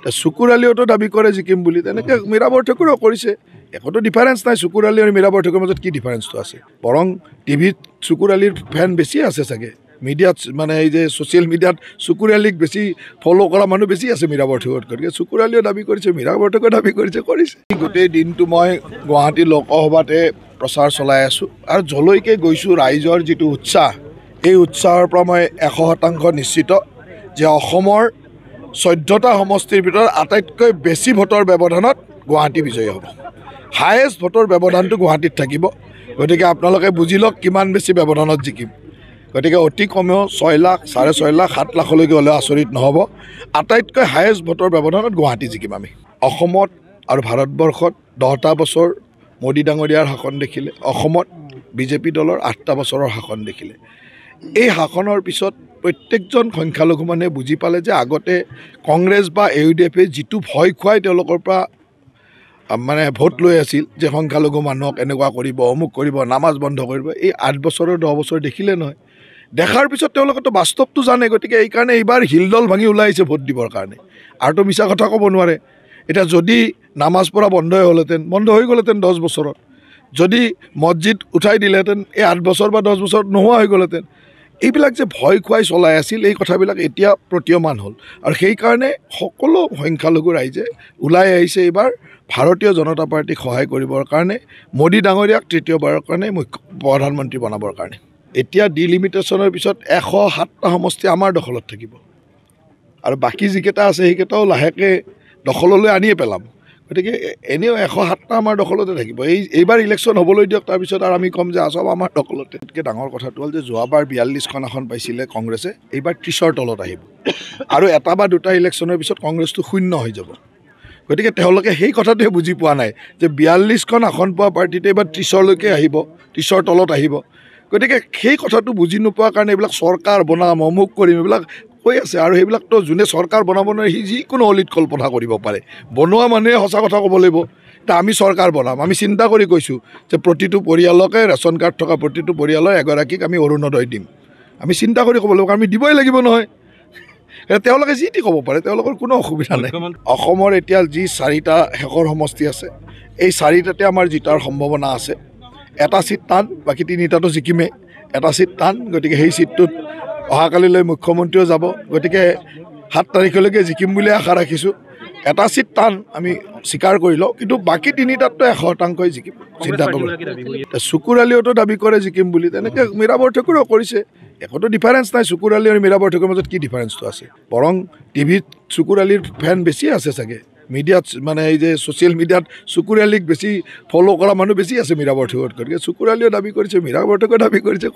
চকুৰ আলিওতো দাবী কৰে জিকিম বুলি, তেনেকৈ মীৰা বৰঠাকুৰেও কৰিছে। একোতো ডিফাৰেঞ্চ নাই। চকুৰ আলি আৰু মীৰা বৰঠাকুৰৰ মাজত কি ডিফাৰেঞ্চটো আছে? বৰং টিভিত চকুৰ আলিৰ ফেন বেছি আছে চাগে, মিডিয়াত মানে এই যে ছ'চিয়েল মিডিয়াত চকুৰ আলিক বেছি ফ'ল' কৰা মানুহ বেছি আছে মীৰা বৰঠাকুৰত। গতিকে চকুৰ আলিও দাবী কৰিছে, মীৰা বৰঠাকুৰেও দাবী কৰিছে। গোটেই দিনটো মই গুৱাহাটী লোকসভাতে প্ৰচাৰ চলাই আছোঁ আৰু যলৈকে গৈছোঁ ৰাইজৰ যিটো উৎসাহ, এই উৎসাহৰ পৰা মই 100% নিশ্চিত যে অসমৰ 14টা সমষ্টিৰ ভিতৰত আটাইতকৈ বেছি ভোটৰ ব্যৱধানত গুৱাহাটী বিজয়ী হ'ব। হায়েষ্ট ভোটৰ ব্যৱধানটো গুৱাহাটীত থাকিব। গতিকে আপোনালোকে বুজি লওক কিমান বেছি ব্যৱধানত জিকিম। গতিকে অতি কমেও 6 লাখ, 6.5 লাখ, 7 লাখলৈকে হ'লেও আচৰিত নহ'ব। আটাইতকৈ হায়েষ্ট ভোটৰ ব্যৱধানত গুৱাহাটী জিকিম আমি। অসমত আৰু ভাৰতবৰ্ষত 10টা বছৰ মোদী ডাঙৰীয়াৰ শাসন দেখিলে, অসমত বিজেপি দলৰ 8টা বছৰৰ শাসন দেখিলে। এই শাসনৰ পিছত প্ৰত্যেকজন সংখ্যালঘু মানুহে বুজি পালে যে আগতে কংগ্ৰেছ বা UDFে যিটো ভয় খুৱাই তেওঁলোকৰ পৰা মানে ভোট লৈ আছিল যে সংখ্যালঘু মানুহক এনেকুৱা কৰিব, অমুক কৰিব, নামাজ বন্ধ কৰিব, এই 8 বছৰৰ 10 বছৰ দেখিলে নহয়। দেখাৰ পিছত তেওঁলোকেতো বাস্তৱটো জানে। গতিকে এইকাৰণে এইবাৰ হিলদল ভাঙি ওলাই আহিছে ভোট দিবৰ কাৰণে। আৰুতো মিছা কথা ক'ব নোৱাৰে। এতিয়া যদি নামাজ পঢ়া বন্ধই হ'লহেঁতেন, বন্ধ হৈ গ'লহেঁতেন 10 বছৰত। যদি মছজিদ উঠাই দিলেহেঁতেন, এই 8 বছৰ বা 10 বছৰত নোহোৱা হৈ গ'লহেঁতেন। এইবিলাক যে ভয় খুৱাই চলাই আছিল, এই কথাবিলাক এতিয়া প্ৰতীয়মান হ'ল। আৰু সেইকাৰণে সকলো সংখ্যালঘু ৰাইজে ওলাই আহিছে এইবাৰ ভাৰতীয় জনতা পাৰ্টীক সহায় কৰিবৰ কাৰণে, মোদী ডাঙৰীয়াক তৃতীয়বাৰৰ কাৰণে প্ৰধানমন্ত্ৰী বনাবৰ কাৰণে। এতিয়া ডিলিমিটেশ্যনৰ পিছত 107টা সমষ্টি আমাৰ দখলত থাকিব আৰু বাকী যিকেইটা আছে সেইকেইটাও লাহেকৈ দখললৈ আনিয়ে পেলাম। গতিকে এনেও 107টা আমাৰ দখলতে থাকিব। এইবাৰ ইলেকশ্যন হ'বলৈ দিয়ক, তাৰপিছত আৰু আমি ক'ম যে চব আমাৰ দখলতে। গতিকে ডাঙৰ কথাটো হ'ল যে যোৱাবাৰ 42খন আসন পাইছিলে কংগ্ৰেছে, এইবাৰ 30ৰ তলত আহিব আৰু এটা বা দুটা ইলেকশ্যনৰ পিছত কংগ্ৰেছটো শূন্য হৈ যাব। গতিকে তেওঁলোকে সেই কথাটোৱে বুজি পোৱা নাই যে 42খন আসন পোৱা পাৰ্টিটো এইবাৰ 30লৈকে আহিব, 30ৰ তলত আহিব। গতিকে সেই কথাটো বুজি নোপোৱাৰ কাৰণে এইবিলাক চৰকাৰ বনাম, অমুক কৰিম, এইবিলাক কৈ আছে। আৰু সেইবিলাকতো যোনে চৰকাৰ বনাব নোৱাৰে সি যিকোনো অলিত কল্পনা কৰিব পাৰে। বনোৱা মানুহে সঁচা কথা ক'ব লাগিব। এতিয়া আমি চৰকাৰ বনাম, আমি চিন্তা কৰি কৈছোঁ যে প্ৰতিটো পৰিয়ালকে ৰেচন কাৰ্ড থকা প্ৰতিটো পৰিয়ালৰ এগৰাকীক আমি অৰুণোদয় দিম। আমি চিন্তা কৰি ক'ব লাগিব, আমি দিবই লাগিব নহয়। তেওঁলোকে যি টি ক'ব পাৰে, তেওঁলোকৰ কোনো অসুবিধা নাই। অসমৰ এতিয়া যি 4টা শেষৰ সমষ্টি আছে, এই 4টাতে আমাৰ জিতাৰ সম্ভাৱনা আছে। এটা চিট টান, বাকী 3টাতো জিকিমে। এটা চিট টান, গতিকে সেই চিটটোত অহাকালিলৈ মুখ্যমন্ত্ৰীও যাব। গতিকে 7 তাৰিখলৈকে জিকিম বুলিয়ে আশা ৰাখিছোঁ। এটা চিট টান আমি স্বীকাৰ কৰি লওঁ, কিন্তু বাকী 3টাততো 100% জিকিম, চিন্তা কৰিব। চকুৰ আলিওতো দাবী কৰে জিকিম বুলি, তেনেকৈ মীৰা বৰঠাকুৰেও কৰিছে। একোতো ডিফাৰেঞ্চ নাই। চকুৰ আলি আৰু মীৰা বৰঠাকুৰৰ মাজত কি ডিফাৰেঞ্চটো আছে? বৰং টিভিত চকুৰ আলিৰ ফেন বেছি আছে চাগে, মিডিয়াত মানে এই যে ছ'চিয়েল মিডিয়াত চকুৰ আলিক বেছি ফ'ল' কৰা মানুহ বেছি আছে মীৰা বৰঠাকুৰত। গতিকে চকুৰ আলিও দাবী কৰিছে, মীৰা বৰঠাকুৰেও দাবী কৰিছে।